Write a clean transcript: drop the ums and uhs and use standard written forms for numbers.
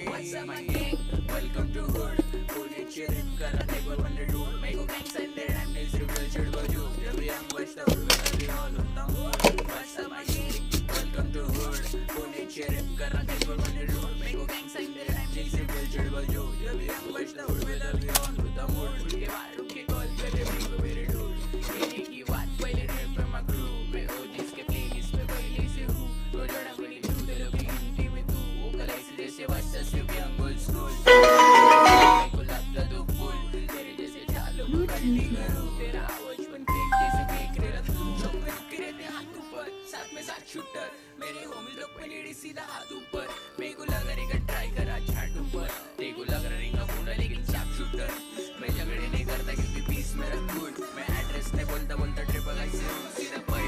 What's up my gang? Welcome to hood. Pune चिरत करा table on the road. Make a gang send their rhyme is real chud baju. Every young boy stuff with the all on the mood. What's up my gang? Welcome to hood. Pune चिरत करा table on the road. Make a gang send their rhyme is real chud baju. Every young boy stuff with the all on the mood. उनके बाहर उनके call करे मेरे मेरे dude. कहने की बात पहले rap पे my crew. मैं OGs के playlist पे पहले से हूँ. तो जोड़ा मिली तू दिल की हिंदी में तू. वो कलाई से जैसे वास्ता से भी अंगुल school. को लगता तो फुल तेरे जैसे चालू करनी करूँ तेरा आवाज बन केक जैसे केक रे रख शौक में रुके रहते हाथ ऊपर साथ में साथ शूटर मेरे होमी लोग पे लेडी सीधा हाथ ऊपर